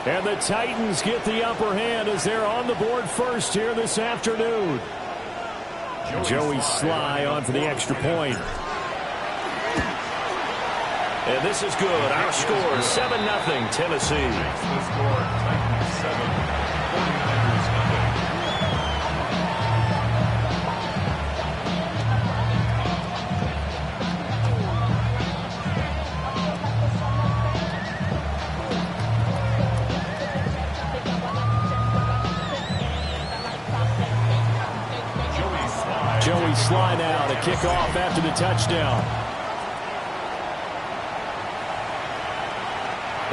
And the Titans get the upper hand as they're on the board first here this afternoon. Joey Sly on for the extra point. And this is good. Our score is 7-0 Tennessee. Joey Sly now to kick off after the touchdown.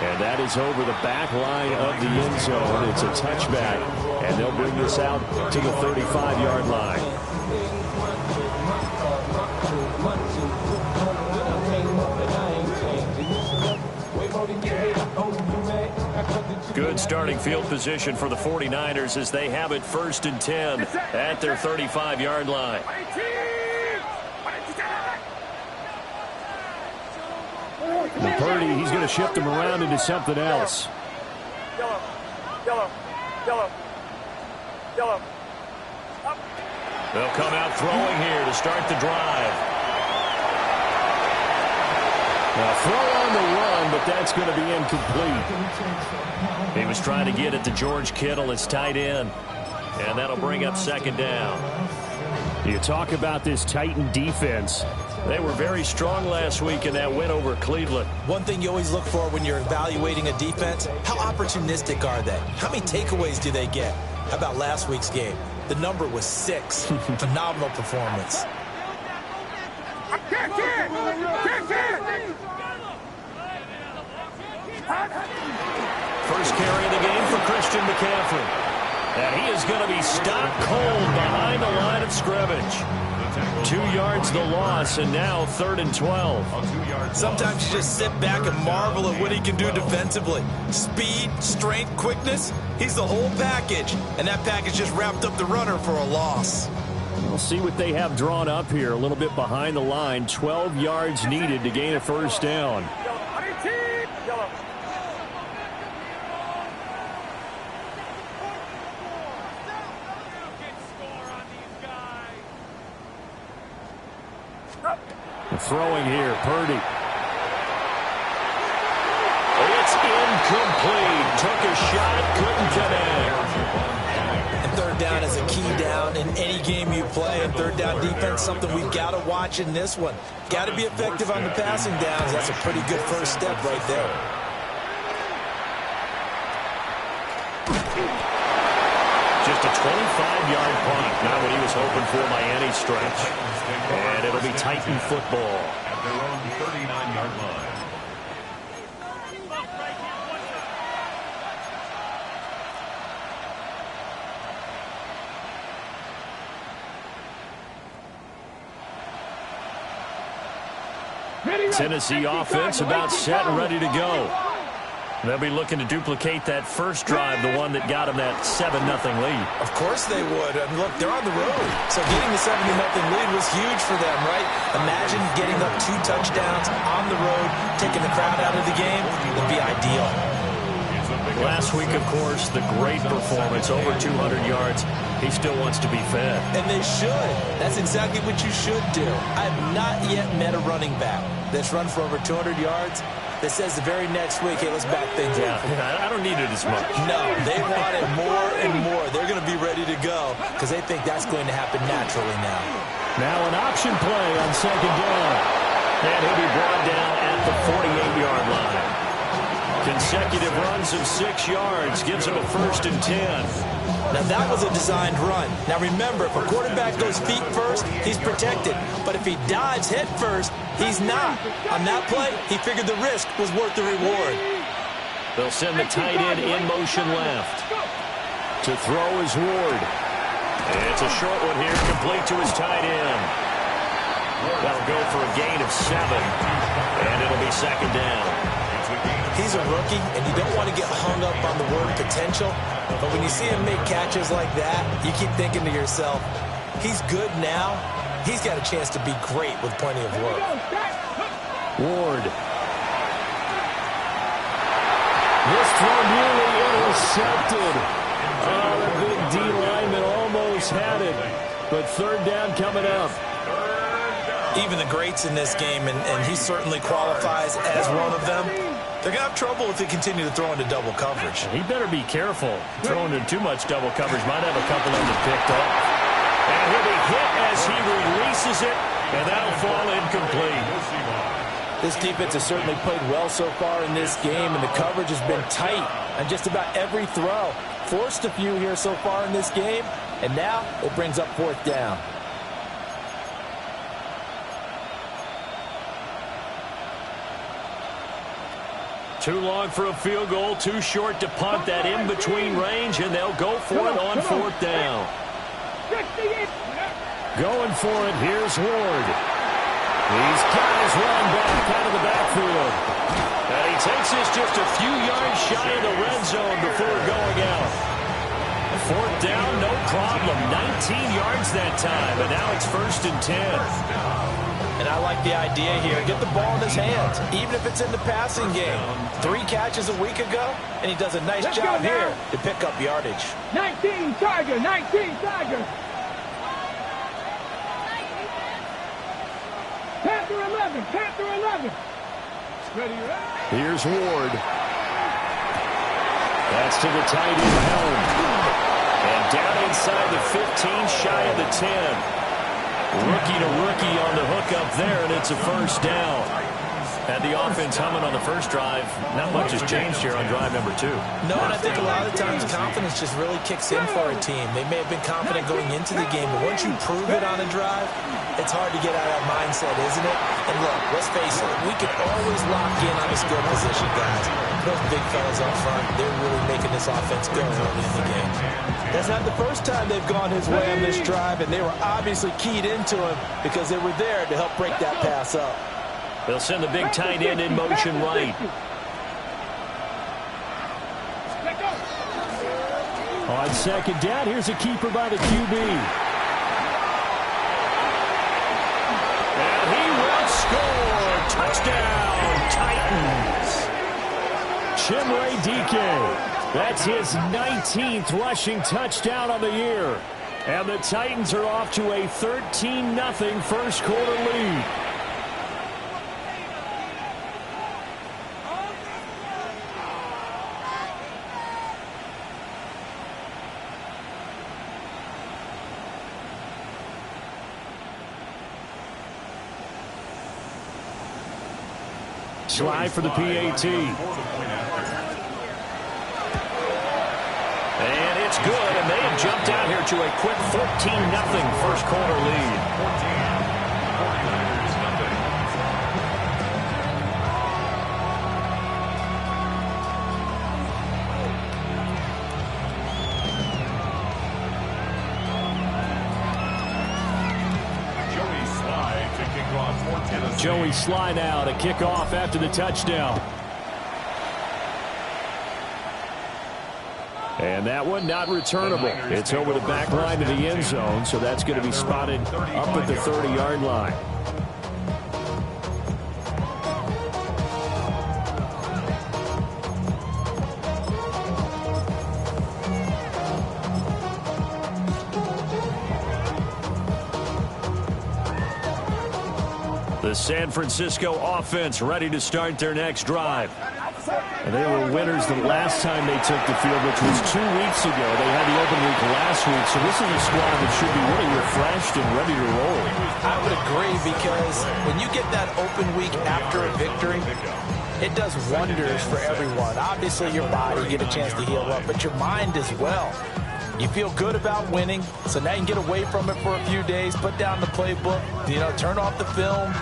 And that is over the back line of the end zone. It's a touchback, and they'll bring this out to the 35-yard line. Good starting field position for the 49ers as they have it 1st and 10 at their 35-yard line. And Purdy, he's going to shift him around into something else. They'll come out throwing here to start the drive. Now throw on the run, but that's going to be incomplete. He was trying to get it to George Kittle, his tight end. And that'll bring up 2nd down. You talk about this Titan defense. They were very strong last week in that win over Cleveland. One thing you always look for when you're evaluating a defense, how opportunistic are they? How many takeaways do they get? How about last week's game? The number was 6. Phenomenal performance. First carry of the game for Christian McCaffrey. And he is going to be stopped cold behind the line of scrimmage. 2 yards the loss, and now 3rd and 12. Sometimes you just sit back and marvel at what he can do defensively. Speed, strength, quickness, he's the whole package. And that package just wrapped up the runner for a loss. We'll see what they have drawn up here. A little bit behind the line. 12 yards needed to gain a 1st down. Throwing here, Purdy. It's incomplete. Took a shot, couldn't connect. And 3rd down is a key down in any game you play. And 3rd down defense, something we've got to watch in this one. Got to be effective on the passing downs. That's a pretty good first step right there. Just a 25-yard punt. Not what he was hoping for by any stretch. And it'll be Titan football. At their own 39-yard line. Tennessee offense about set and ready to go. They'll be looking to duplicate that first drive, the one that got them that 7-0 lead. Of course they would. And look, they're on the road. So getting the 7-0 lead was huge for them, right? Imagine getting up 2 touchdowns on the road, taking the crowd out of the game. It would be ideal. Last week, of course, the great performance, over 200 yards. He still wants to be fed. And they should. That's exactly what you should do. I have not yet met a running back that's run for over 200 yards that says the very next week, hey, let's back things up. I don't need it as much. No, they want it more and more. They're going to be ready to go because they think that's going to happen naturally now. Now an option play on 2nd down. And he'll be brought down at the 48-yard line. Consecutive runs of 6 yards gives him a 1st and 10. Now, that was a designed run. Now, remember, if a quarterback goes feet first, he's protected. But if he dives head first, he's not. On that play, he figured the risk was worth the reward. They'll send the tight end in motion left. To throw is Ward. It's a short one here, complete to his tight end. That'll go for a gain of 7. And it'll be 2nd down. He's a rookie, and you don't want to get hung up on the word potential. But when you see him make catches like that, you keep thinking to yourself, he's good now. He's got a chance to be great with plenty of work. Ward. This throw nearly intercepted. Oh, the big D lineman almost had it. But third down coming up. Even the greats in this game, and he certainly qualifies as one of them, they're going to have trouble if they continue to throw into double coverage. He better be careful. Throwing in too much double coverage might have a couple of them picked off. And he'll be hit as he releases it, and that'll fall incomplete. This defense has certainly played well so far in this game, and the coverage has been tight on just about every throw. Forced a few here so far in this game, and now it brings up fourth down. Too long for a field goal, too short to punt. That in-between range, and they'll go for it on fourth down. Going for it, here's Ward. He's got his run back out of the backfield. And he takes this just a few yards shy of the red zone before going out. Fourth down, no problem. 19 yards that time, and now it's 1st and 10. And I like the idea here. Get the ball in his hands, even if it's in the passing game. 3 catches a week ago, and he does a nice job here to pick up yardage. 19 Tiger, 19 Tiger. Panther 11, Panther 11. Here's Ward. That's to the tight end Helm. And down inside the 15, shy of the 10. Rookie to rookie on the hook up there, and it's a first down. Had the offense humming on the first drive. Not much has changed here on drive number 2. No, and I think a lot of times confidence just really kicks in for a team. They may have been confident going into the game, but once you prove it on a drive, it's hard to get out of that mindset, isn't it? And look, let's face it, we can always lock in on a skill position, guys. Those big fellas up front, they're really making this offense go early in the game. That's not the first time they've gone his way on this drive, and they were obviously keyed into him because they were there to help break that pass up. They'll send the big tight end in motion right. On second down, here's a keeper by the QB. And he will score. Touchdown, Titans. Chimere Dike. That's his 19th rushing touchdown on the year. And the Titans are off to a 13-0 first quarter lead. Slide for the PAT. And it's good, and they have jumped out here to a quick 14-0 first quarter lead. Joey Slye now to kick off after the touchdown. And that one not returnable. It's over the back line of the end zone, so that's going to be spotted up at the 30-yard line. The San Francisco offense ready to start their next drive. And they were winners the last time they took the field, which was 2 weeks ago. They had the open week last week, so this is a squad that should be really refreshed and ready to roll. I would agree, because when you get that open week after a victory, it does wonders for everyone. Obviously, your body, you get a chance to heal up, but your mind as well. You feel good about winning, so now you can get away from it for a few days, put down the playbook, turn off the film.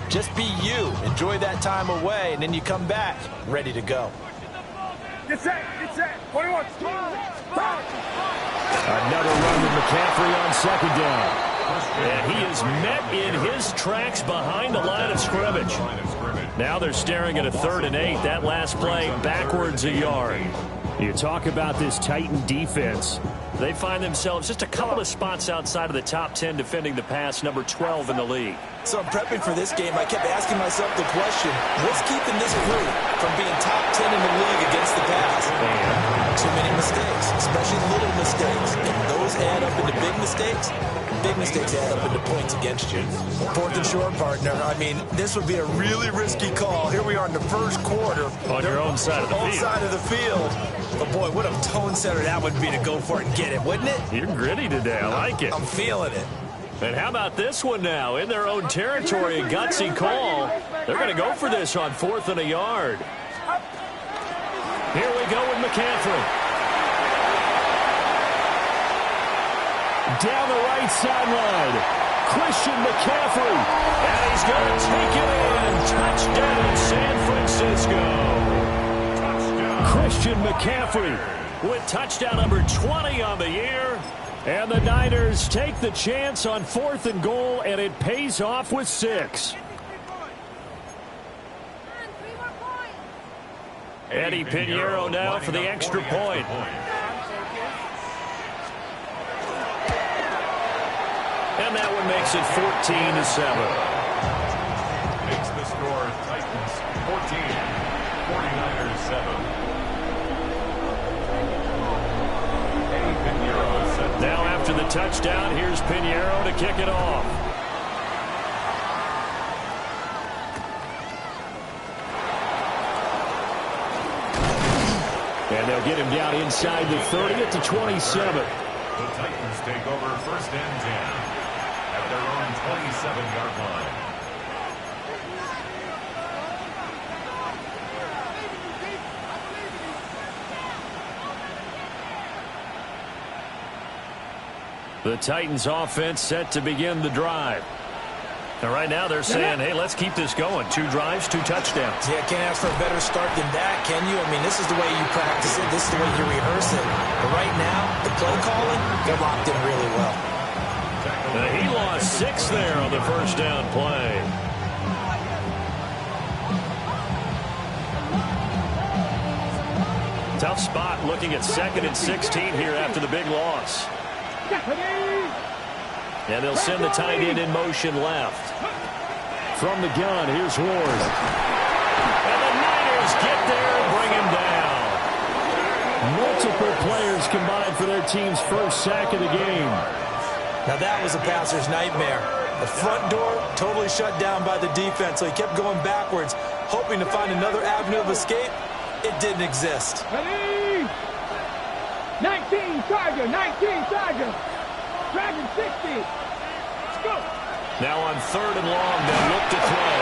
Just be you. Enjoy that time away, and then you come back ready to go. Get set. 21. Another run with McCaffrey on second down. And he is met in his tracks behind the line of scrimmage. Now they're staring at a 3rd and 8. That last play backwards a yard. You talk about this Titan defense. They find themselves just a couple of spots outside of the top 10 defending the pass, number 12 in the league. So I'm prepping for this game. I kept asking myself the question, what's keeping this group from being top 10 in the league against the pass? Too many add up into big mistakes add up into points against you. 4th and short, partner. I mean, this would be a really risky call. Here we are in the first quarter. On your own side of the field. Side of the field. But, boy, what a tone setter that would be to go for it and get it, wouldn't it? You're gritty today. I like it. I'm feeling it. And how about this one now? In their own territory, a gutsy call. They're going to go for this on 4th and a yard. Here we go with McCaffrey. Down the right sideline, Christian McCaffrey. And he's going to take it in. Touchdown, San Francisco. Touchdown. Christian McCaffrey with touchdown number 20 on the year. And the Niners take the chance on 4th and goal, and it pays off with 6. Eddie Pinheiro now for the extra point. And that one makes it 14-7. Makes the score Titans 14, 49ers 7. Now after the touchdown, here's Pinheiro to kick it off. And they'll get him down inside the 30 at the 27. The Titans take over 1st and 10 at their own 27-yard line. The Titans offense set to begin the drive. And right now they're saying, hey, let's keep this going. 2 drives, 2 touchdowns. Yeah, can't ask for a better start than that, can you? I mean, this is the way you practice it. This is the way you rehearse it. But right now, the play calling, they're locked in really well. He lost 6 there on the first down play. Tough spot looking at 2nd and 16 here after the big loss. And they'll send the tight end in motion left. From the gun, here's Ward. And the Niners get there and bring him down. Multiple players combined for their team's first sack of the game. Now that was a passer's nightmare. The front door totally shut down by the defense, so he kept going backwards, hoping to find another avenue of escape. It didn't exist. 19 Tiger, 19 Tiger. Dragon 60. Let's go. Now on 3rd and long, they'll look to throw.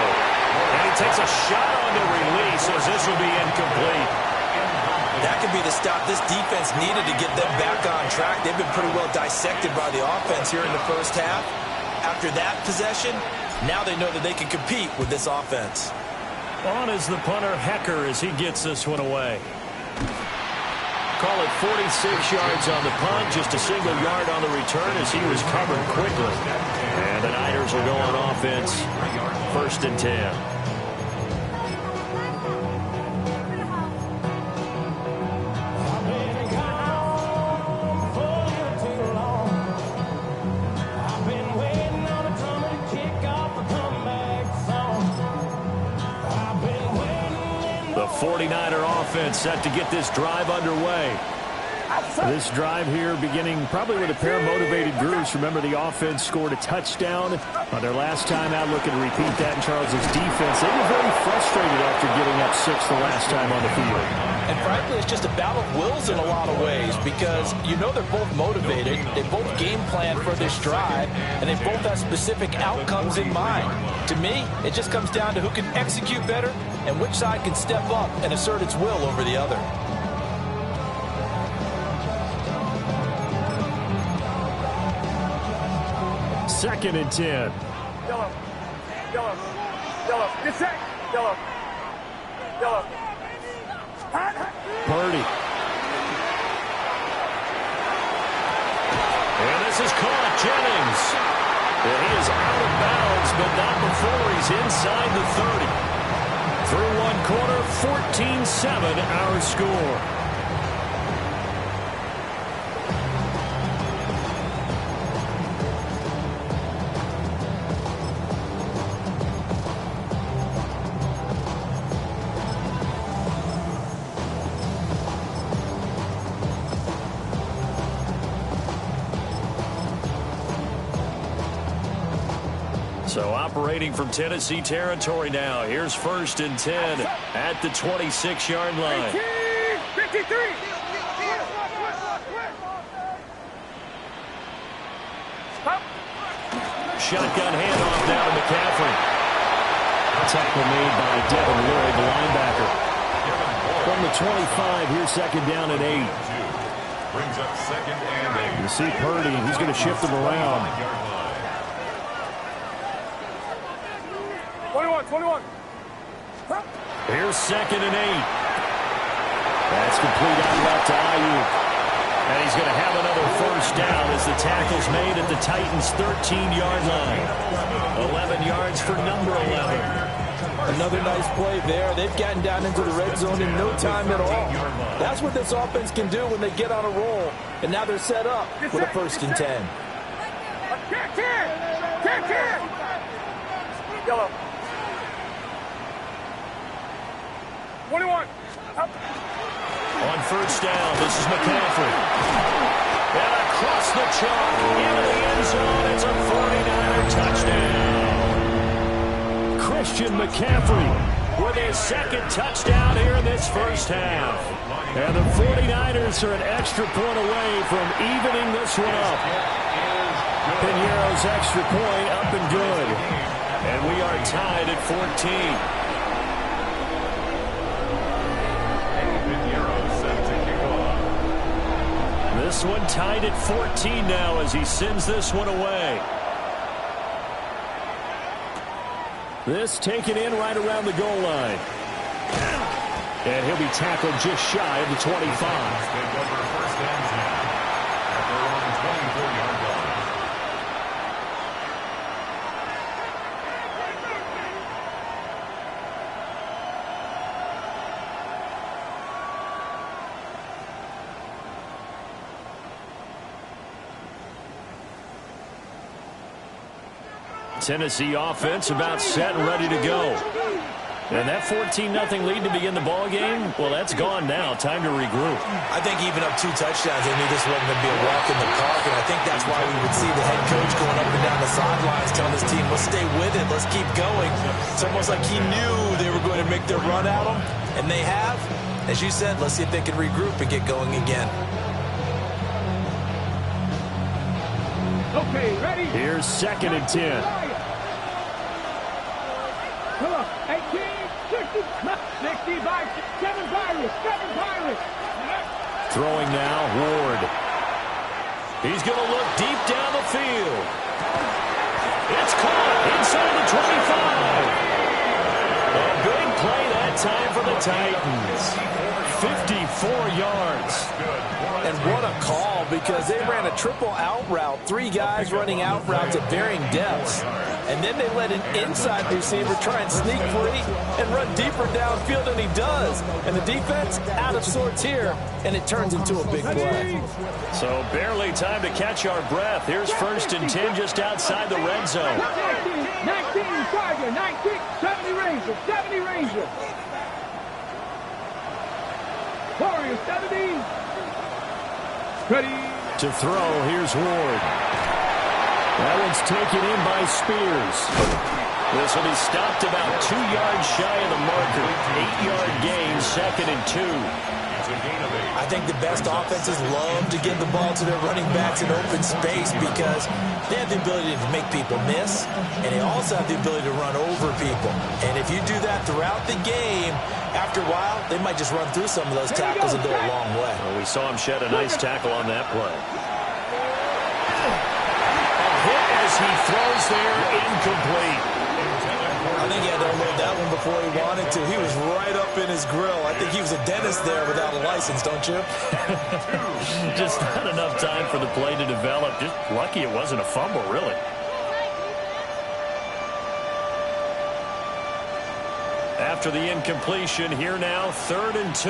And he takes a shot on the release as this will be incomplete. That could be the stop this defense needed to get them back on track. They've been pretty well dissected by the offense here in the first half. After that possession, now they know that they can compete with this offense. On is the punter, Hecker, as he gets this one away. Call it 46 yards on the punt, just a single yard on the return as he was covered quickly. And the Niners will go on offense, 1st and 10. The 49er offense set to get this drive underway. This drive here beginning probably with a pair of motivated groups. Remember, the offense scored a touchdown on their last time out. Looking to repeat that in Charles's defense. They were very frustrated after giving up 6 the last time on the field. And frankly, it's just a battle of wills in a lot of ways because you know they're both motivated. They both game plan for this drive, and they both have specific outcomes in mind. To me, it just comes down to who can execute better and which side can step up and assert its will over the other. Second and 10. Yellow. Get set. Yellow. Purdy. And this is caught. Jennings. And he is out of bounds, but not before he's inside the 30. Through one quarter, 14-7 our score. So operating from Tennessee territory now. Here's 1st and 10 at the 26-yard line. 53. Shotgun handoff now to McCaffrey. Tackle made by Devin Lloyd, the linebacker. From the 25, here's 2nd down and 8. Brings up 2nd and 8. You see Purdy, he's going to shift him around. 21. Here's 2nd and 8. That's complete out left to Ayuk. And he's going to have another 1st down as the tackle's made at the Titans' 13-yard line. 11 yards for number 11. Another nice play there. They've gotten down into the red zone in no time at all. That's what this offense can do when they get on a roll. And now they're set up with a 1st and 10. 10. Yellow. 21. Up. On 1st down, this is McCaffrey. And across the chalk into the end zone. It's a 49er touchdown. Christian McCaffrey With his 2nd touchdown here in this 1st half. And the 49ers are an extra point away from evening this one up. Piñeiro's extra point up and good. And we are tied at 14. This one tied at 14 now as he sends this one away. This taken in right around the goal line. And he'll be tackled just shy of the 25. Tennessee offense about set and ready to go. And that 14-0 lead to begin the ball game, well, that's gone now. Time to regroup. I think even up 2 touchdowns, they knew this wasn't going to be a walk in the park, and I think that's why we would see the head coach going up and down the sidelines telling his team, let's stay with it, let's keep going. It's almost like he knew they were going to make their run at him, and they have. As you said, let's see if they can regroup and get going again. Okay, ready? Here's 2nd and 10. Come on, 18, 60 by 7 Pirates. Throwing now, Ward. He's going to look deep down the field. It's caught inside the 25. A big play that time for the Titans. 54 yards. And what a call, because they ran a triple out route. 3 guys running out routes at varying depths. And then they let an inside receiver try and sneak free and run deeper downfield, and he does. And the defense out of sorts here, and it turns into a big play. So barely time to catch our breath. Here's 1st and 10 just outside the red zone. 19 Tiger, 19, 70 Ranger. Warriors, 70. Ready. To throw, here's Ward. That one's taken in by Spears. This will be stopped about 2 yards shy of the marker. 8-yard gain, 2nd and 2. I think the best offenses love to give the ball to their running backs in open space because they have the ability to make people miss, and they also have the ability to run over people. And if you do that throughout the game, after a while, they might just run through some of those tackles and go a long way. Well, we saw him shed a nice tackle on that play. A hit as he throws there, incomplete. I think he had to unload that one before he wanted to. He was right up in his grill. I think he was a dentist there without a license, don't you? Just not enough time for the play to develop. Just lucky it wasn't a fumble, really. After the incompletion, here now, 3rd and 2.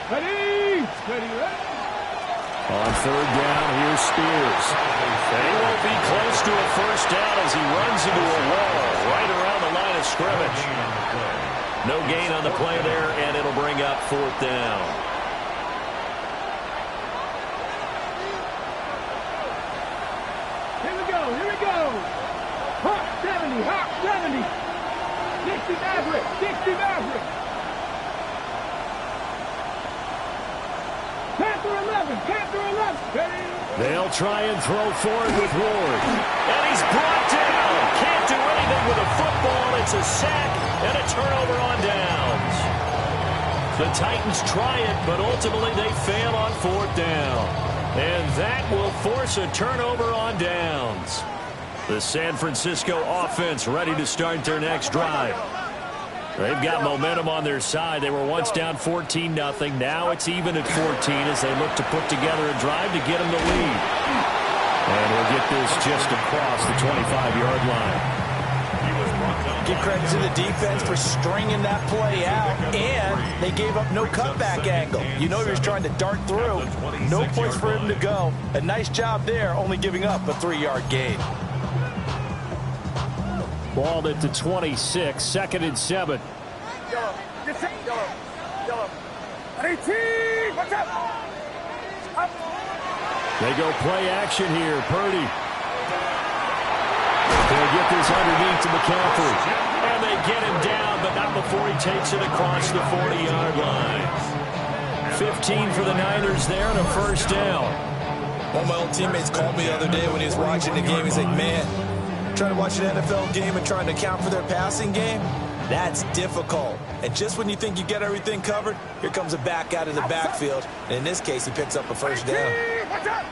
Ready. On 3rd down, here's Spears. And he won't be close to a 1st down as he runs into a wall right around the line of scrimmage. No gain on the play there, and it'll bring up 4th down. Here we go. Hot 7. 70, hop 70. 60 Maverick, 60 Maverick. Panther 11, Panther 11. They'll try and throw forward with Ward. And he's brought down. Can't do anything with a football. It's a sack and a turnover on downs. The Titans try it, but ultimately they fail on 4th down. And that will force a turnover on downs. The San Francisco offense ready to start their next drive. They've got momentum on their side. They were once down 14-0. Now it's even at 14 as they look to put together a drive to get them the lead. And we'll get this just across the 25-yard line. Give credit to the defense for stringing that play out, and they gave up no cutback angle. You know he was trying to dart through. No place for him to go. A nice job there, only giving up a 3-yard gain. Ball at the 26, 2nd and 7. Yellow. 18, watch out. Up. They go play action here. Purdy. They'll get this underneath to McCaffrey. And they get him down, but not before he takes it across the 40-yard line. 15 for the Niners there and a 1st down. One of my old teammates called me the other day when he was watching the game. He's like, man, trying to watch an NFL game and trying to account for their passing game, that's difficult. And just when you think you get everything covered, here comes a back out of the backfield. And in this case, he picks up a 1st down. Watch out.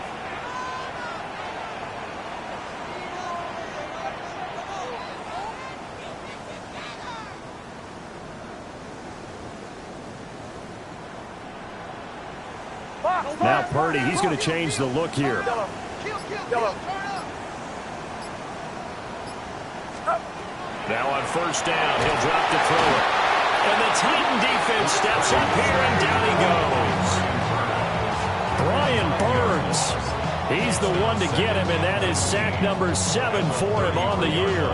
Now Purdy, he's going to change the look here. Yellow. Now on 1st down, he'll drop to throw it. And the Titan defense steps up here, and down he goes. Brian Burns. He's the one to get him, and that is sack number 7 for him on the year.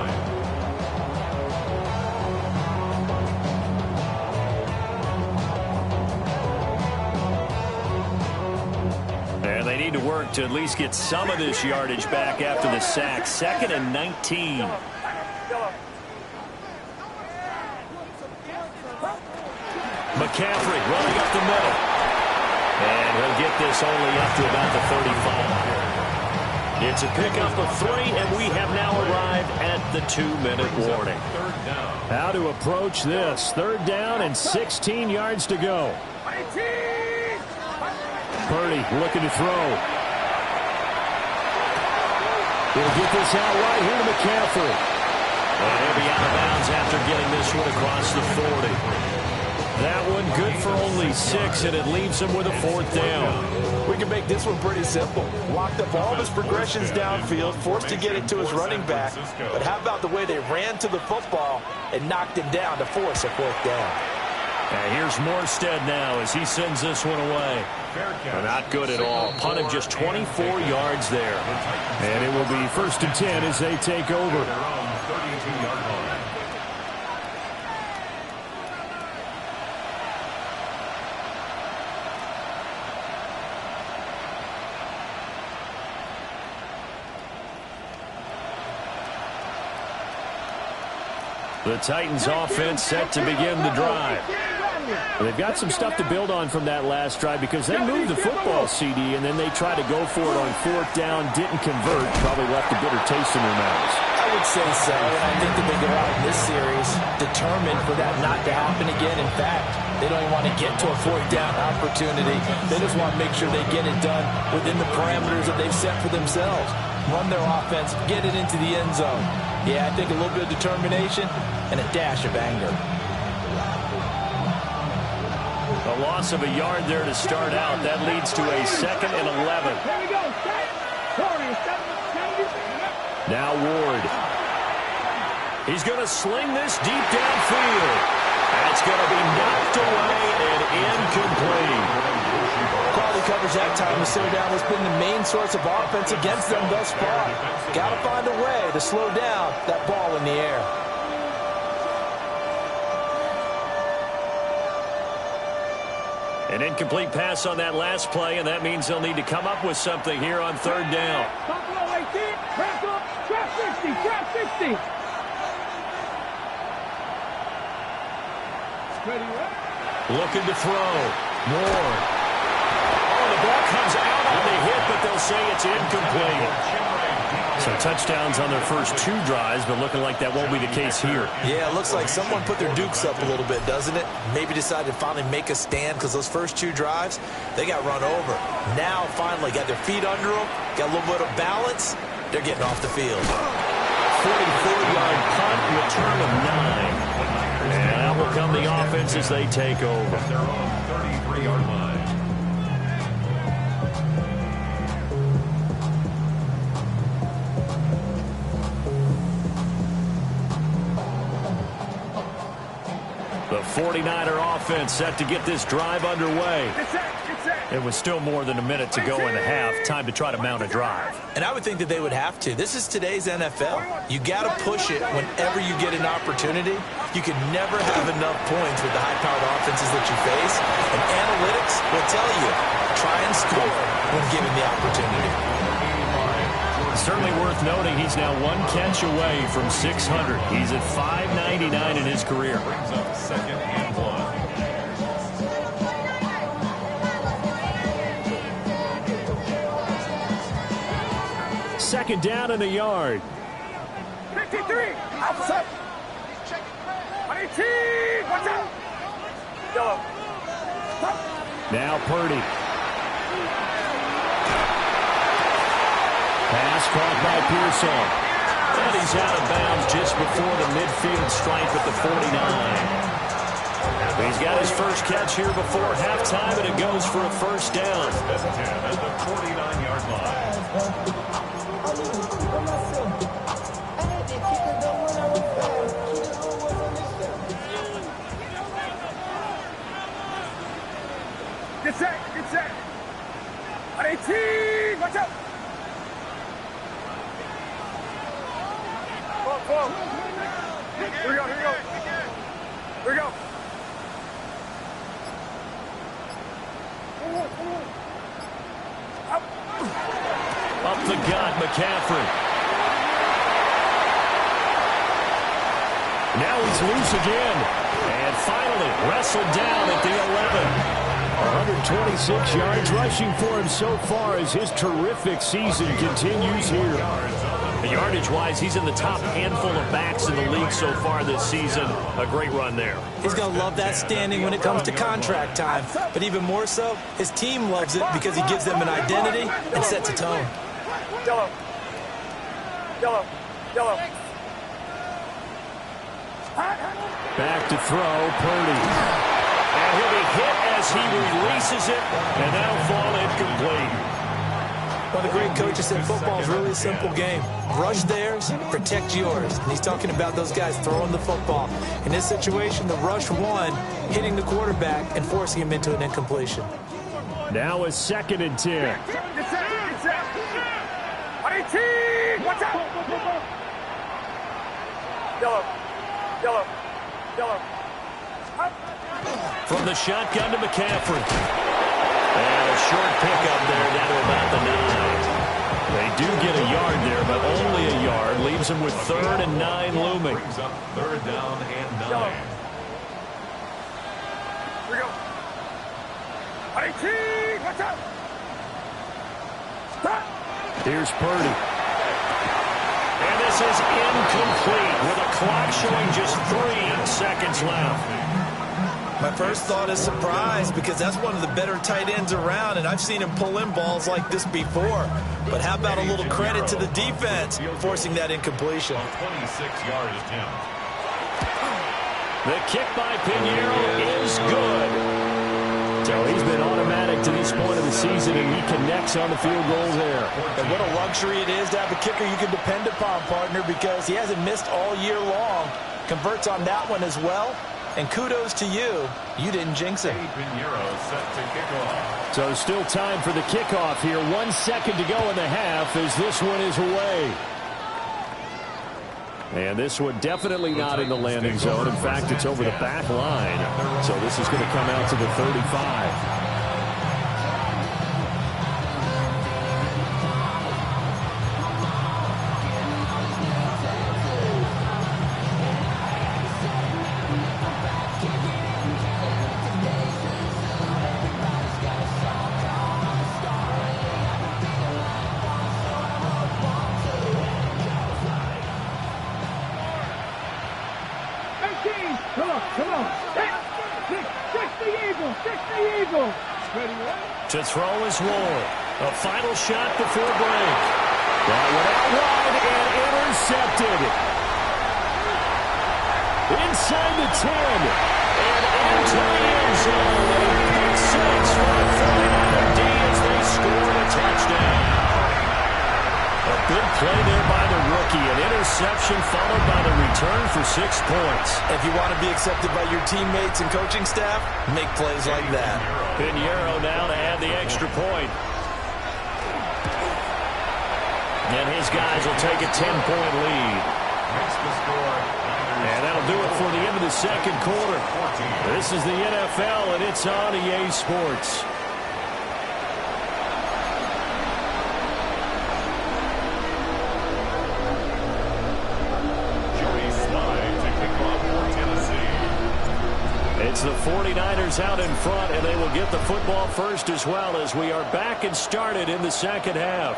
And they need to work to at least get some of this yardage back after the sack. 2nd and 19. McCaffrey running up the middle. And he'll get this only up to about the 35. It's a pickup of 3, and we have now arrived at the 2-minute warning. How to approach this. 3rd down and 16 yards to go. Purdy looking to throw. He'll get this out right here to McCaffrey. And he'll be out of bounds after getting this one across the 40. That one good for only 6, and it leaves him with a 4th down. We can make this one pretty simple. Locked up all of his progressions downfield, forced to get it to his running back. But how about the way they ran to the football and knocked him down to force a 4th down? And here's Morstead now as he sends this one away. Not good at all. Punt of just 24 yards there. And it will be 1st and 10 as they take over. The Titans offense set to begin the drive. They've got some stuff to build on from that last drive because they moved the football, CD, and then they tried to go for it on 4th down, didn't convert, probably left a bitter taste in their mouths. I would say so, and I think that they go out in this series determined for that not to happen again. In fact, they don't even want to get to a 4th down opportunity. They just want to make sure they get it done within the parameters that they've set for themselves. Run their offense, get it into the end zone. Yeah, I think a little bit of determination and a dash of anger. A loss of a yard there to start out. That leads to a 2nd and 11. Here we go. Now Ward. He's going to sling this deep downfield. That's going to be knocked away and incomplete. Quality coverage that time. The slowdown has been the main source of offense against them thus far. Got to find a way to slow down that ball in the air. An incomplete pass on that last play, and that means they'll need to come up with something here on 3rd down. Buffalo 18, trap 60, trap 60. Looking to throw. Moore. Oh, the ball comes out on the hit, but they'll say it's incomplete. So touchdowns on their first 2 drives, but looking like that won't be the case here. Yeah, it looks like someone put their dukes up a little bit, doesn't it? Maybe decided to finally make a stand because those first 2 drives, they got run over. Now, finally, got their feet under them, got a little bit of balance. They're getting off the field. 44-yard punt, return of 9. And out will come the offense as they take over. They're on 33-yard line. The 49er offense set to get this drive underway. It was still more than a minute to go in the half. Time to try to mount a drive. And I would think that they would have to. This is today's NFL. You got to push it whenever you get an opportunity. You can never have enough points with the high-powered offenses that you face. And analytics will tell you, try and score when given the opportunity. Certainly worth noting he's now 1 catch away from 600. He's at 599 in his career. Brings up 2nd and 1. Second down in the yard. 53, outside. 18, watch out. Yellow. Now Purdy. Pass caught by Pearsall. And he's out of bounds just before the midfield stripe at the 49. He's got his first catch here before halftime, and it goes for a first down. At the 49-yard line. Get set, get set. 18, watch out. Whoa. Here we go. Here we go. Up the gut, McCaffrey. Now he's loose again. And finally wrestled down at the 11. 126 yards rushing for him so far as his terrific season continues here. Yardage-wise, he's in the top handful of backs in the league so far this season. A great run there. He's going to love that standing when it comes to contract time. But even more so, his team loves it because he gives them an identity and sets a tone. Yellow. Back to throw, Purdy. And he'll be hit as he releases it, and that'll fall incomplete. One of the great coaches said football is really a simple game. Rush theirs, protect yours. And he's talking about those guys throwing the football. In this situation, the rush won, hitting the quarterback and forcing him into an incompletion. Now a 2nd and 10. Get set. 18, watch out. Yellow. From the shotgun to McCaffrey. And a short pickup there down to about the 9. They do get a yard there, but only a yard. Leaves them with 3rd and 9 looming. Brings up 3rd down and 9. Here we go. 18, watch out. Stop. Here's Purdy. And this is incomplete with a clock showing just 3 seconds left. My first thought is surprise because that's one of the better tight ends around, and I've seen him pull in balls like this before. But how about a little credit to the defense forcing that incompletion? 26-yard attempt. The kick by Pinheiro is good. So he's been automatic to this point of the season, and he connects on the field goal there. And what a luxury it is to have a kicker you can depend upon, partner, because he hasn't missed all year long. Converts on that one as well. And kudos to you. You didn't jinx it. Pinheiro set to kick off. So still time for the kickoff here. 1 second to go in the half as this one is away. And this one definitely not in the landing zone. In fact, it's over the back line. So this is going to come out to the 35. To throw is Ward. A final shot before break. That went out wide and intercepted. Inside the 10. And into the end zone. A pick six for the 49er D as they score a touchdown. A big play there by the rookie. An interception followed by the return for 6 points. If you want to be accepted by your teammates and coaching staff, make plays like that. Pinheiro now to add the extra point. And his guys will take a 10-point lead. And that'll do it for the end of the second quarter. This is the NFL, and it's on EA Sports. It's the 49ers out in front, and they will get the football first as well as we are back and started in the second half.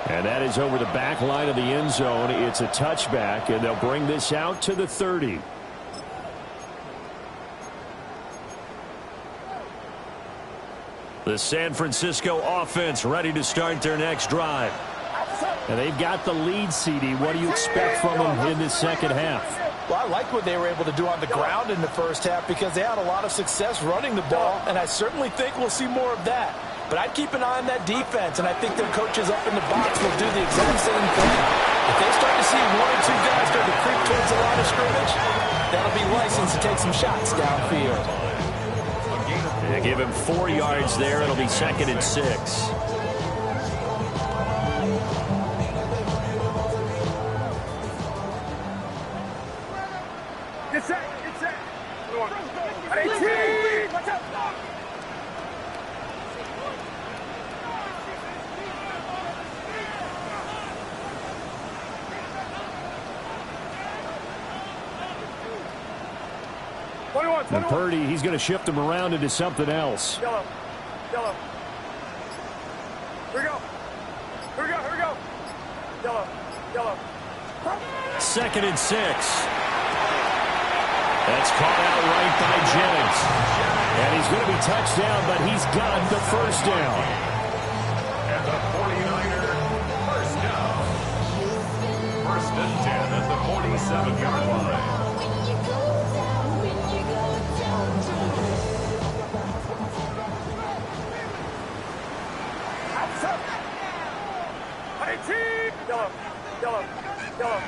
And that is over the back line of the end zone. It's a touchback, and they'll bring this out to the 30. The San Francisco offense ready to start their next drive. And they've got the lead, CD. What do you expect from them in this second half? Well, I like what they were able to do on the ground in the first half because they had a lot of success running the ball, and I certainly think we'll see more of that. But I'd keep an eye on that defense, and I think their coaches up in the box will do the exact same thing. If they start to see 1 or 2 guys start to creep towards the line of scrimmage, that'll be license to take some shots downfield. They give him 4 yards there. It'll be 2nd and 6. Get set. Get set. Hey, team. Watch out. And Purdy, he's going to shift him around into something else. Yellow. Yellow. Here we go. Here we go. Here we go. Yellow. Yellow. 2nd and 6. That's caught out right by Jennings. And he's going to be touched down, but he's got the first down. And the 49er first down. 1st and 10 at the 47-yard line. Yellow. Yellow. Yellow.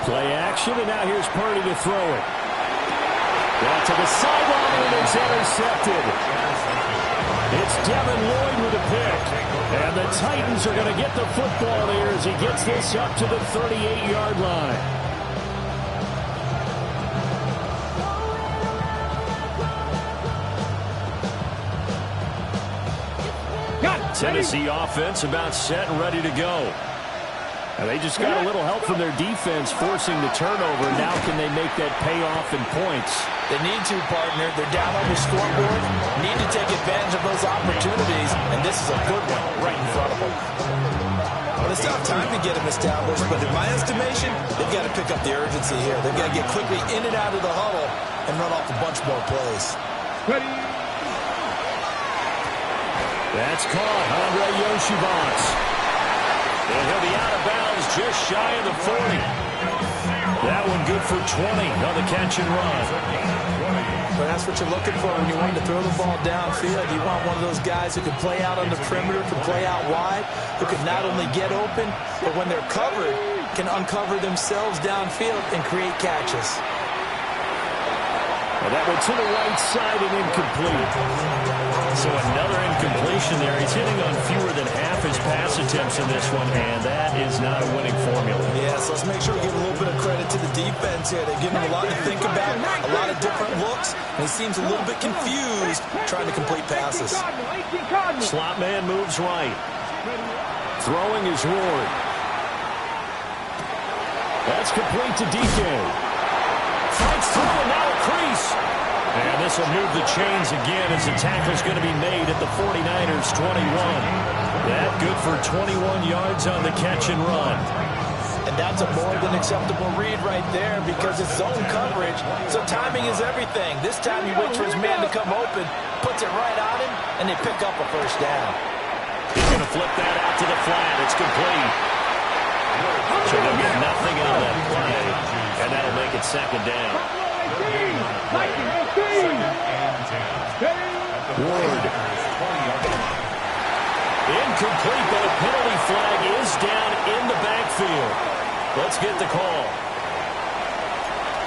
Play action, and now here's Purdy to throw it. Well, to the sideline, and it's intercepted. It's Devin Lloyd with a pick. And the Titans are going to get the football there as he gets this up to the 38-yard line. Tennessee offense about set and ready to go. And they just got a little help from their defense forcing the turnover. Now can they make that pay off in points? They need to, partner. They're down on the scoreboard. Need to take advantage of those opportunities, and this is a good one right in front of them. Well, they still have time to get them established, but in my estimation, they've got to pick up the urgency here. They've got to get quickly in and out of the huddle and run off a bunch more plays. Ready. That's caught. Andre Yoshibas. And he'll be out of bounds just shy of the 40. That one good for 20 on the catch and run. But that's what you're looking for when you want to throw the ball downfield. You want one of those guys who can play out on the perimeter, can play out wide, who can not only get open, but when they're covered, can uncover themselves downfield and create catches. And that went to the right side and incomplete. So another incompletion there. He's hitting on fewer than half his pass attempts in this one, and that is not a winning formula. Yeah, so let's make sure we give a little bit of credit to the defense here. They're giving him a lot to think about, a lot of different looks, and he seems a little bit confused trying to complete passes. Slot man moves right. Throwing is Ward. That's complete to DK. Fights through and now a crease. And this will move the chains again as the tackle's going to be made at the 49ers 21. That good for 21 yards on the catch and run. And That's a more than acceptable read right there because it's zone coverage, so timing is everything. This time he waits for his man to come open, puts it right on him, and they pick up a first down. He's going to flip that out to the flat. It's complete. So they'll get nothing out of that play, and that'll make it second down. Ward. Incomplete, but a penalty flag is down in the backfield. Let's get the call.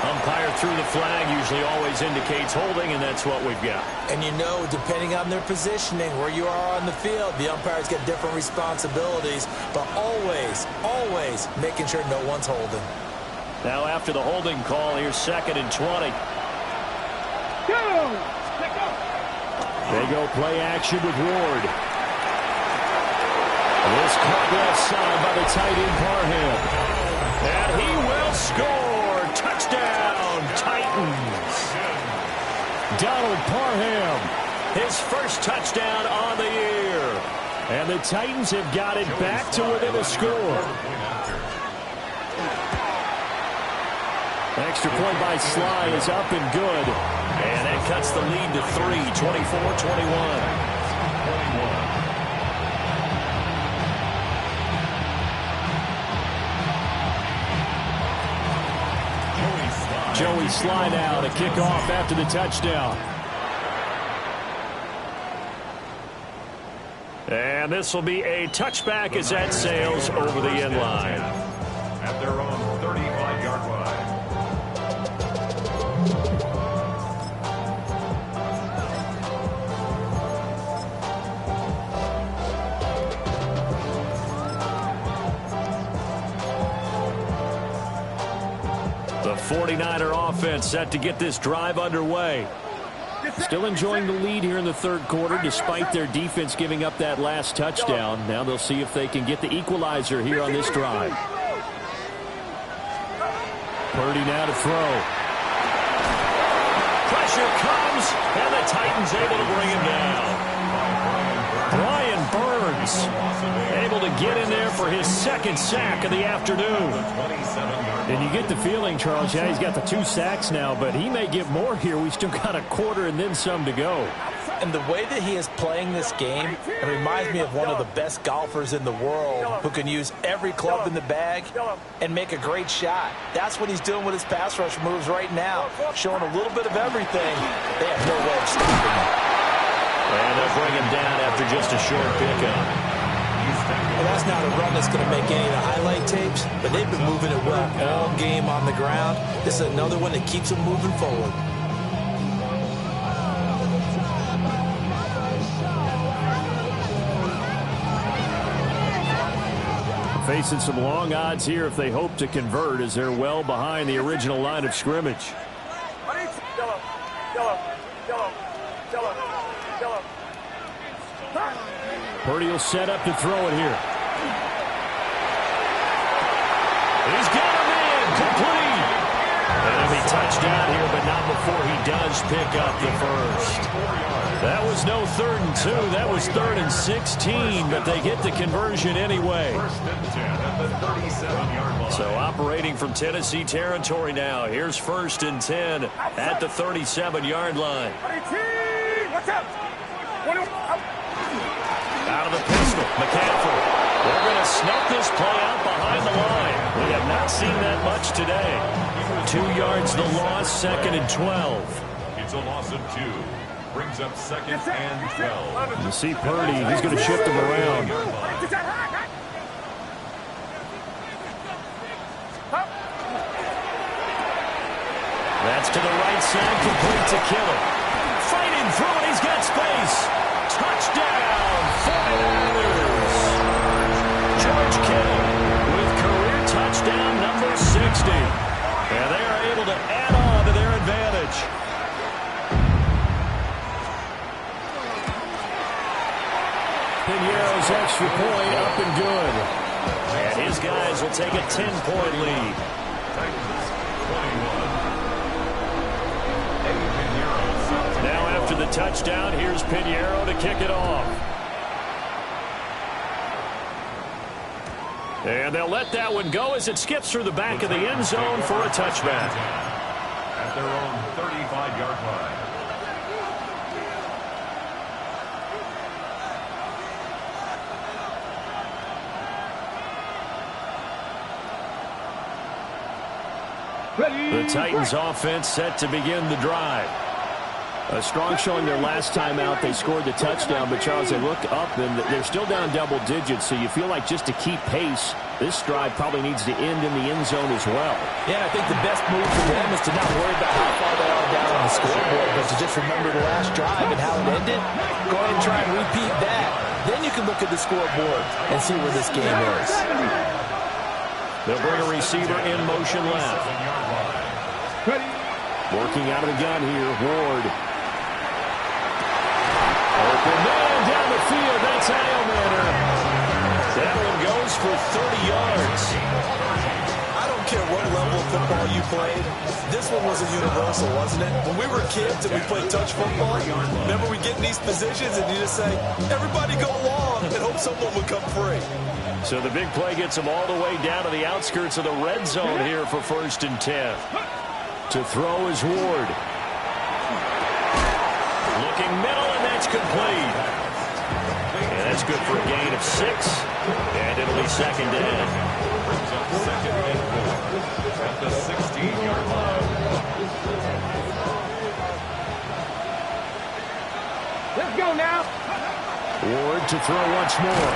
Umpire threw the flag, usually always indicates holding, and that's what we've got. And you know, depending on their positioning, where you are on the field, the umpires get different responsibilities, but always, always making sure no one's holding. Now after the holding call, here's 2nd and 20. They go play action with Ward. This caught left side by the tight end Parham. And he will score. Touchdown, Titans. Donald Parham, his first touchdown on the year. And the Titans have got it back to within a score. Extra point by Sly is up and good. And that cuts the lead to 3, 24-21. Joey Sly now to kick off after the touchdown. And this will be a touchback as that sails over the end line. At their own 35-yard line. The 49er offense set to get this drive underway. Still enjoying the lead here in the third quarter despite their defense giving up that last touchdown. Now they'll see if they can get the equalizer here on this drive. Purdy now to throw. Pressure comes, and the Titans able to bring him down. Brian Burns able to get in there for his second sack of the afternoon. And you get the feeling, Charles, yeah, he's got the 2 sacks now, but he may get more here. We still got a quarter and then some to go. And the way that he is playing this game, it reminds me of one of the best golfers in the world who can use every club in the bag and make a great shot. That's what he's doing with his pass rush moves right now, showing a little bit of everything. They have no way of stopping him. And they'll bring him down after just a short pickup. Well, that's not a run that's going to make any of the highlight tapes, but they've been moving it well all game on the ground. This is another one that keeps them moving forward. Facing some long odds here if they hope to convert, as they're well behind the original line of scrimmage. Purdy will set up to throw it here. He's got him in, complete. And he'll be touchdown here, but not before he does pick up the first. That was no 3rd and 2. That was 3rd and 16, but they get the conversion anyway. So operating from Tennessee territory now. Here's 1st and 10 at the 37-yard line. Out of the pistol, McCaffrey. They're going to snuff this play out behind the line. We have not seen that much today. 2 yards the loss, 2nd and 12. It's a loss of 2. Brings up 2nd and 12. You see Purdy, he's going to shift him around. That's to the right side, complete to Kittle. Fighting through it, he's got space. Touchdown, 49ers. George Kittle with career touchdown number 60. And they are able to add on to their advantage. Piñeiro's extra point up and good. And his guys will take a 10-point lead. Now after the touchdown, here's Piñeiro to kick it off. And they'll let that one go as it skips through the back of the end zone for a touchback. At their own 35-yard line. The Titans offense set to begin the drive. A strong showing their last time out. They scored the touchdown, but Charles, they look up and they're still down double digits, so you feel like just to keep pace, this drive probably needs to end in the end zone as well. Yeah, I think the best move for them is to not worry about how far they are down on the scoreboard, but to just remember the last drive and how it ended. Go ahead and try and repeat that. Then you can look at the scoreboard and see where this game is. They'll bring a receiver in motion left. Working out of the gun here, Ward. Open man down the field. That's Heilmann. That one goes for 30 yards. I don't care what level of football you played. This one was a universal, wasn't it? When we were kids and we played touch football, remember we get in these positions and you just say, everybody go long and hope someone would come free. So the big play gets them all the way down to the outskirts of the red zone here for 1st and 10. To throw is Ward. Looking middle, and that's complete. And that's good for a gain of 6. And it'll be 2nd down. Brings up 2nd and 4 at the 16-yard line. Let's go now. Ward to throw once more.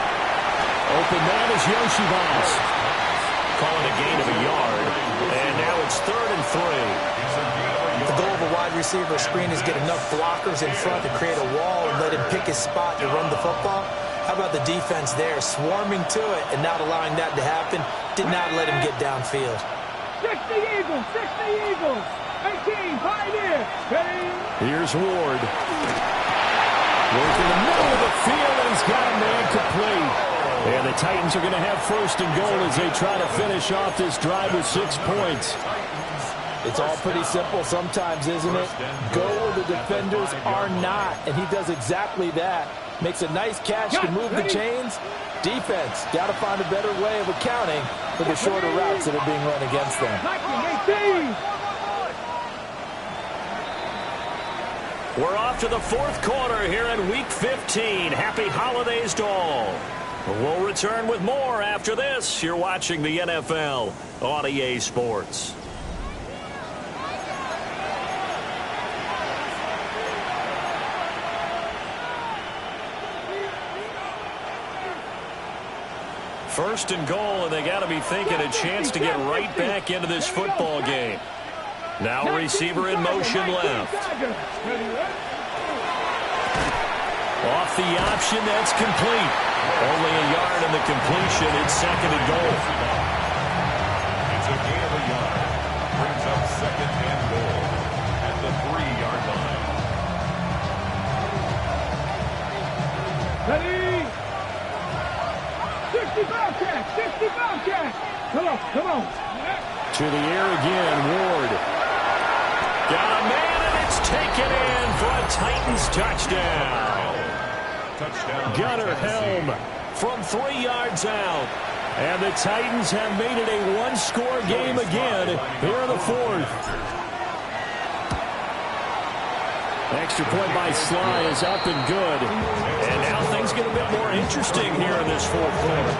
Open man is Yoshibas. Calling a gain of a yard. And now it's 3rd and 3. The goal of a wide receiver screen is get enough blockers in front to create a wall and let him pick his spot to run the football. How about the defense there, swarming to it and not allowing that to happen? Did not let him get downfield. 60 Eagles, 60 Eagles. 18, Pioneer. Ready? Here's Ward. Work in the middle of the field, and he's got a man complete. And the Titans are going to have 1st and goal as they try to finish off this drive with 6 points. It's all pretty simple sometimes, isn't it? Go where the defenders are not, and he does exactly that. Makes a nice catch to move the chains. Defense, got to find a better way of accounting for the shorter routes that are being run against them. 18. We're off to the 4th quarter here in Week 15. Happy holidays to all. We'll return with more after this. You're watching the NFL on EA Sports. First and goal, and they got to be thinking a chance to get right back into this football game. Now receiver in motion left. Off the option, that's complete. Only a yard in the completion. It's 2nd and goal. It's a gain of a yard. Brings up 2nd and goal at the 3-yard line. Ready? 60 Bobcat, 60 Bobcat. Come on. To the air again, Ward. Got a man, and it's taken in for a Titans touchdown. Gunnar Helm from 3 yards out. And the Titans have made it a one-score game again here in the 4th. Extra point by Sly is up and good. And now things get a bit more interesting here in this 4th quarter.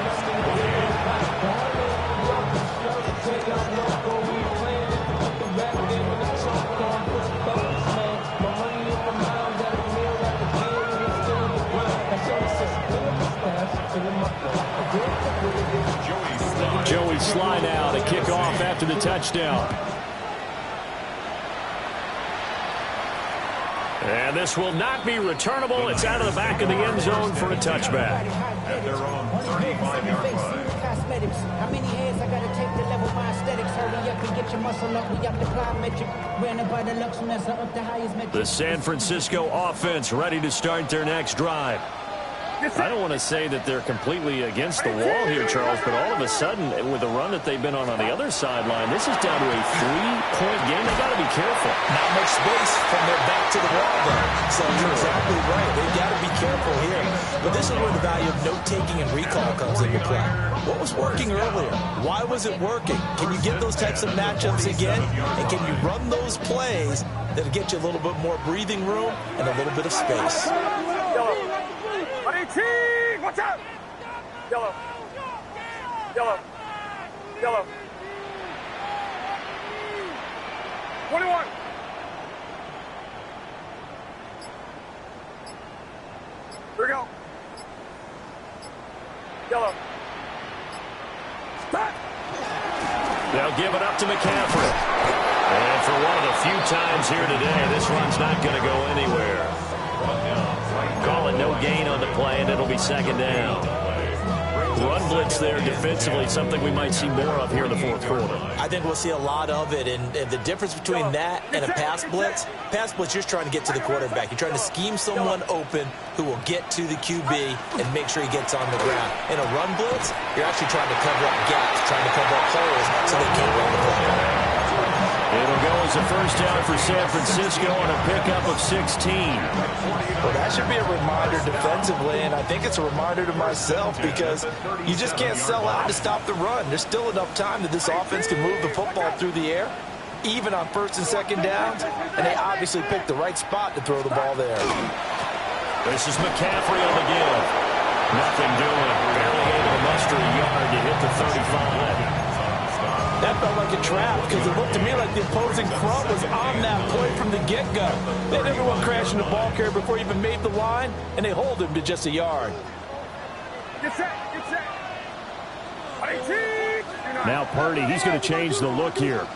Joey Sly now to kick off after the touchdown. And this will not be returnable. It's out of the back of the end zone for a touchback. At their own 35-yard line. How many heads I gotta take to level my aesthetics? Hurry up and get your muscle up. We got the plyometric. Ran by the Lux, up the highest metric. The San Francisco offense ready to start their next drive. I don't want to say that they're completely against the wall here, Charles, but all of a sudden, with the run that they've been on the other sideline, this is down to a 3-point game. They've got to be careful. Not much space from their back to the wall, though. So you're exactly right. They've got to be careful here. But this is where the value of note-taking and recall comes into play. What was working earlier? Why was it working? Can you get those types of matchups again? And can you run those plays that'll get you a little bit more breathing room and a little bit of space? Yellow. 18. Watch out. Yellow. Yellow. Yellow. 21. Here we go. Yellow. Back. They'll give it up to McCaffrey. And for one of the few times here today, this run's not going to go anywhere. Call it no gain on the play, and it'll be second down. Run blitz there defensively, something we might see more of here in the fourth quarter. I think we'll see a lot of it, and the difference between that and a pass blitz, you're just trying to get to the quarterback. You're trying to scheme someone open who will get to the QB and make sure he gets on the ground. In a run blitz, you're actually trying to cover up gaps, trying to cover up holes so they can't run the ball. It'll go as a first down for San Francisco on a pickup of 16. Well, that should be a reminder defensively, and I think it's a reminder to myself because you just can't sell out to stop the run. There's still enough time that this offense can move the football through the air, even on first and second downs, and they obviously picked the right spot to throw the ball there. This is McCaffrey on the give. Nothing doing. Barely able to muster a yard to hit the 35. That felt like a trap because it looked to me like the opposing front was on that play from the get-go. They had everyone crashing the ball carrier before he even made the line, and they hold him to just a yard. Get set. Get set. 18. Now Purdy, he's going to change the look here.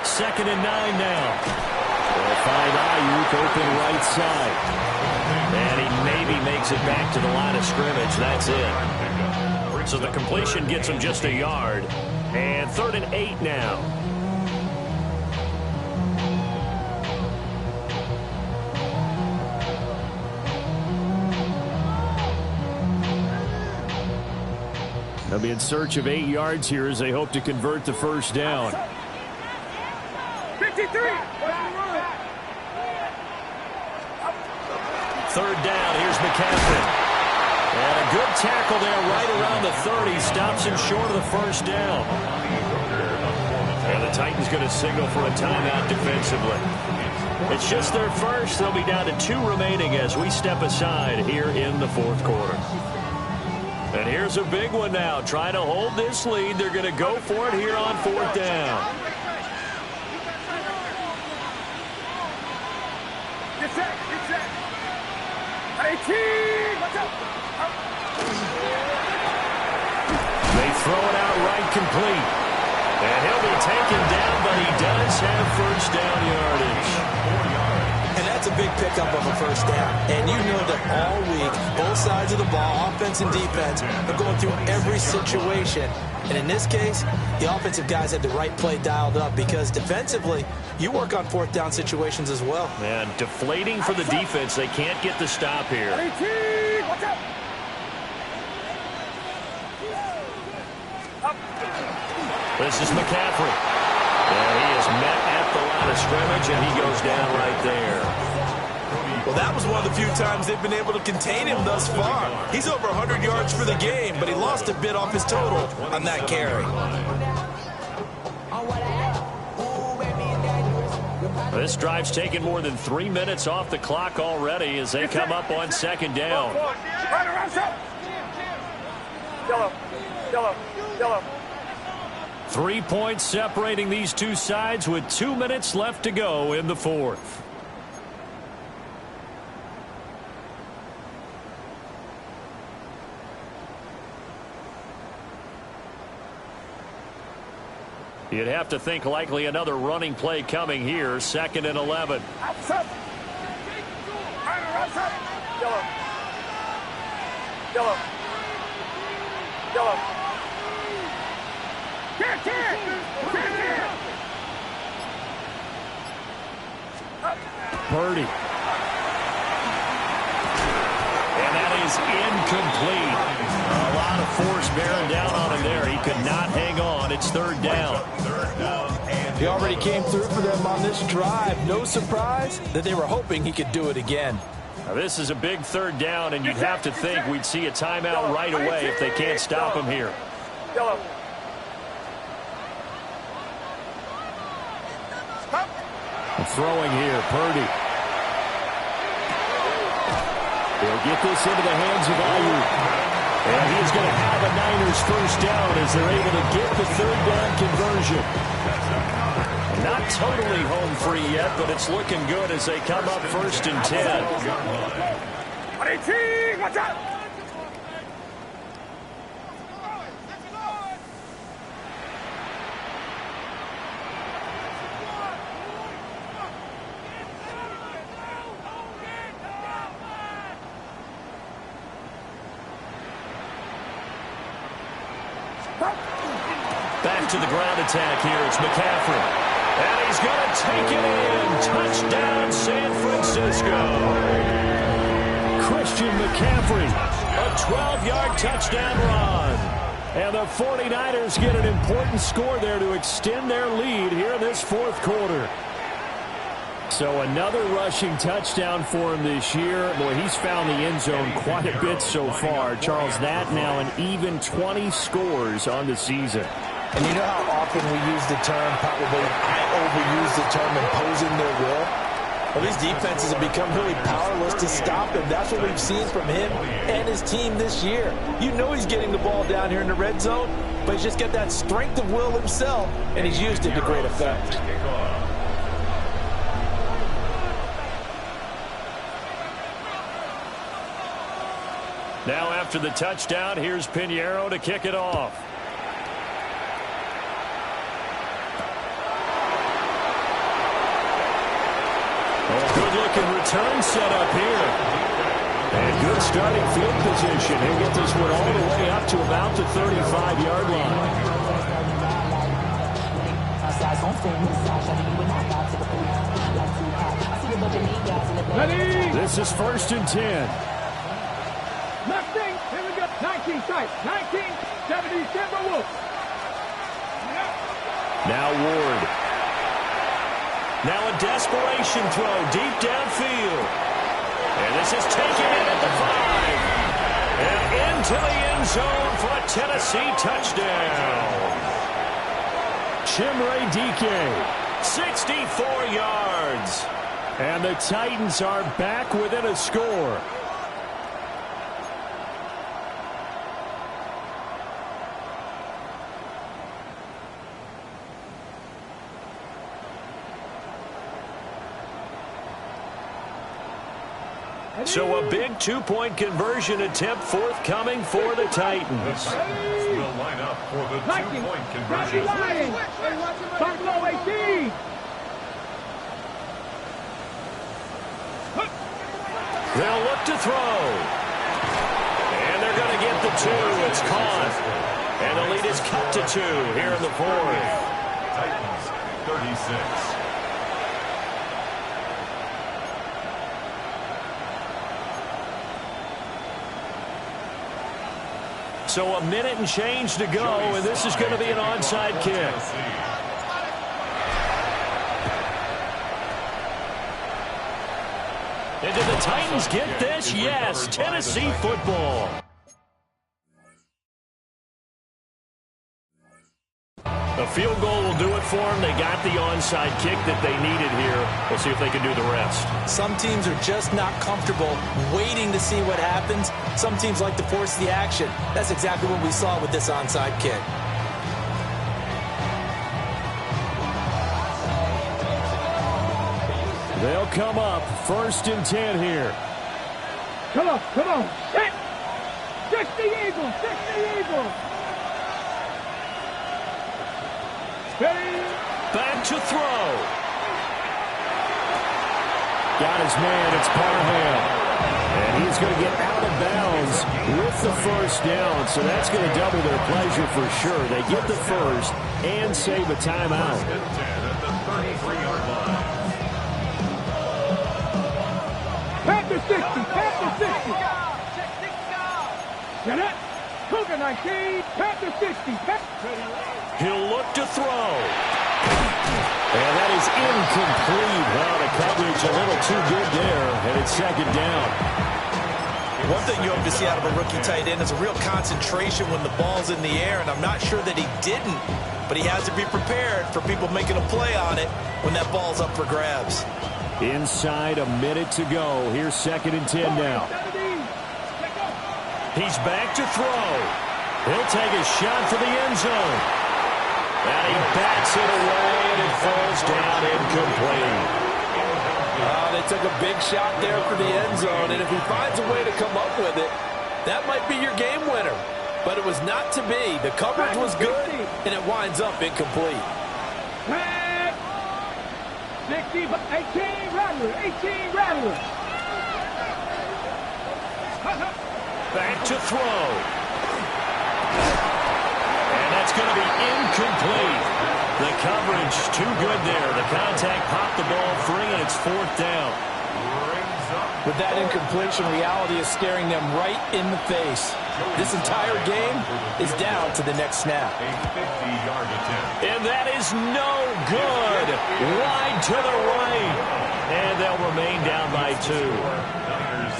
Second and 9 now. They'll find Ayuk open right side. And he maybe makes it back to the line of scrimmage. That's it. So the completion gets him just a yard. And 3rd and 8 now. They'll be in search of 8 yards here as they hope to convert the first down. 53. 3rd down, here's McCaffrey. And a good tackle there right around the 30. Stops him short of the first down. And the Titans going to signal for a timeout defensively. It's just their first. They'll be down to 2 remaining as we step aside here in the fourth quarter. And here's a big one now. Trying to hold this lead. They're going to go for it here on 4th down. Get set. Get set. 18. Watch out. They throw it out right complete. And he'll be taken down, but he does have first down yardage. And that's a big pickup of a first down. And you know that all week, both sides of the ball, offense and defense, are going through every situation. And in this case, the offensive guys had the right play dialed up because defensively, you work on 4th down situations as well. Man, deflating for the defense. They can't get the stop here. 18. Watch out. This is McCaffrey. And he is met at the line of scrimmage, and he goes down right there. Well, that was one of the few times they've been able to contain him thus far. He's over 100 yards for the game, but he lost a bit off his total on that carry. This drive's taken more than 3 minutes off the clock already as they come up on 2nd down. Right around set. Yellow. Yellow. Yellow. 3 points separating these two sides with 2 minutes left to go in the fourth. You'd have to think likely another running play coming here. 2nd and 11. Outside. Right around set. Yellow. Yellow. Yellow. Purdy. And that is incomplete. A lot of force bearing down on him there. He could not hang on. It's third down. He already came through for them on this drive. No surprise that they were hoping he could do it again. Now, this is a big third down, and you'd have to think we'd see a timeout right away if they can't stop him here. Yellow. Throwing here, Purdy. They'll get this into the hands of Ayuk. And he's going to have a Niners first down as they're able to get the third down conversion. Not totally home free yet, but it's looking good as they come up first and 10. Watch out! Back to the ground attack here. It's McCaffrey. And he's going to take it in. Touchdown, San Francisco. Christian McCaffrey, a 12-yard touchdown run. And the 49ers get an important score there to extend their lead here in this fourth quarter. So another rushing touchdown for him this year. Boy, he's found the end zone quite a bit so far. Charles, that now an even 20 scores on the season. And you know how often we use the term, probably I overuse the term imposing their will? Well, these defenses have become really powerless to stop him. That's what we've seen from him and his team this year. You know he's getting the ball down here in the red zone, but he's just got that strength of will himself, and he's used it to great effect. Now after the touchdown, here's Pinheiro to kick it off. Good-looking return set up here. And good starting field position. He'll get this one all the way up to about the 35-yard line. This is first and 10. Left thing, here we go. 19 tight. 19, 70 Timberwolves. Now Ward. Now a desperation throw deep downfield. And this is taken in at the 5. And into the end zone for a Tennessee touchdown. Chimere Dike, 64 yards. And the Titans are back within a score. So a big two-point conversion attempt forthcoming for the Titans. Will line up for the two-point conversion. Buffalo 18. They'll look to throw. And they're going to get the 2. It's caught. And the lead is cut to 2 here in the fourth. Titans, 36. So a minute and change to go, and this is going to be an onside kick. And did the Titans get this? Yes, Tennessee football. A field goal will do it for them. They got the onside kick that they needed here. We'll see if they can do the rest. Some teams are just not comfortable waiting to see what happens. Some teams like to force the action. That's exactly what we saw with this onside kick. They'll come up first and 10 here. Come on, come on. Set. 60 Eagles, 60 Eagles. Back to throw. Got his man. It's Parham. And he's going to get out of bounds with the first down. So that's going to double their pleasure for sure. They get the first and save a timeout. 60. Pat to 60. Get it. Cougar 19. Pat to 60. He'll look to throw. And that is incomplete. Well, the coverage a little too good there, and it's second down. One thing you hope to see out of a rookie tight end is a real concentration when the ball's in the air, and I'm not sure that he didn't, but he has to be prepared for people making a play on it when that ball's up for grabs. Inside a minute to go. Here's 2nd and 10 now. He's back to throw. He'll take a shot for the end zone. And he bats it away, and it falls down incomplete. They took a big shot there for the end zone, and if he finds a way to come up with it, that might be your game winner. But it was not to be. The coverage was good, and it winds up incomplete. 60, 18, Rattler, 18, Rattler. Back to throw. And that's going to be incomplete. The coverage too good there. The contact popped the ball free, and it's 4th down. With that incompletion, reality is staring them right in the face. This entire game is down to the next snap. And that is no good. Wide to the right. And they'll remain down by 2.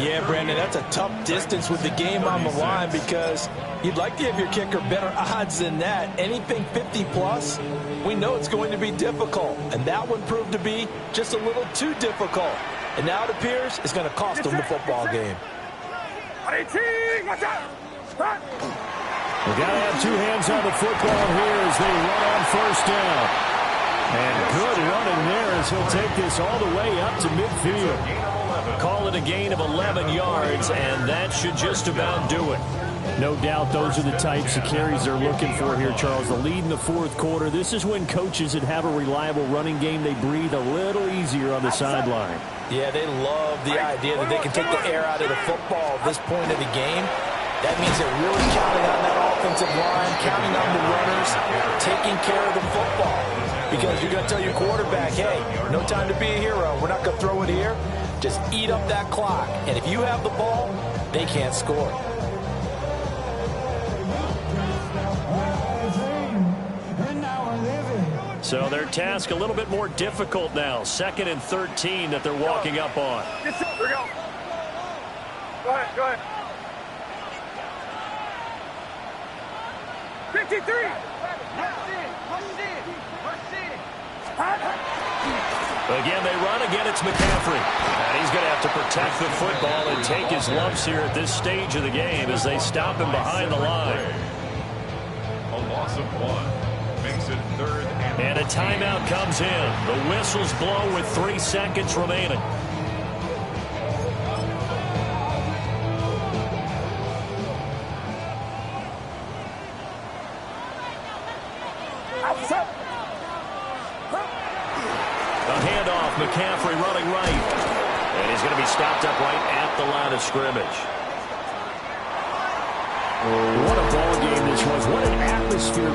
Yeah, Brandon, that's a tough distance with the game on the line because you'd like to give your kicker better odds than that. Anything 50-plus, we know it's going to be difficult. And that one proved to be just a little too difficult. And now it appears it's going to cost them the football game. 18, watch out! We've got to have 2 hands on the football here as they run on 1st down. And good running there as he'll take this all the way up to midfield. Call it a gain of 11 yards, and that should just about do it. No doubt those are the types of carries they're looking for here, Charles. The lead in the 4th quarter. This is when coaches that have a reliable running game, they breathe a little easier on the sideline. Yeah, they love the idea that they can take the air out of the football at this point of the game. That means they're really counting on that offensive line, counting on the runners, taking care of the football. Because you're going to tell your quarterback, hey, no time to be a hero. We're not going to throw it here. Just eat up that clock. And if you have the ball, they can't score. So their task a little bit more difficult now. 2nd and 13 that they're walking up on. Here we go. Go ahead, go ahead. 53. Again, they run. Again, it's McCaffrey. And he's going to have to protect the football and take his lumps here at this stage of the game as they stop him behind the line. A loss of 1 makes it 3rd and a timeout comes in. The whistles blow with 3 seconds remaining. A handoff, McCaffrey running right. And he's going to be stopped up right at the line of scrimmage. What a ball game this was. What an atmosphere.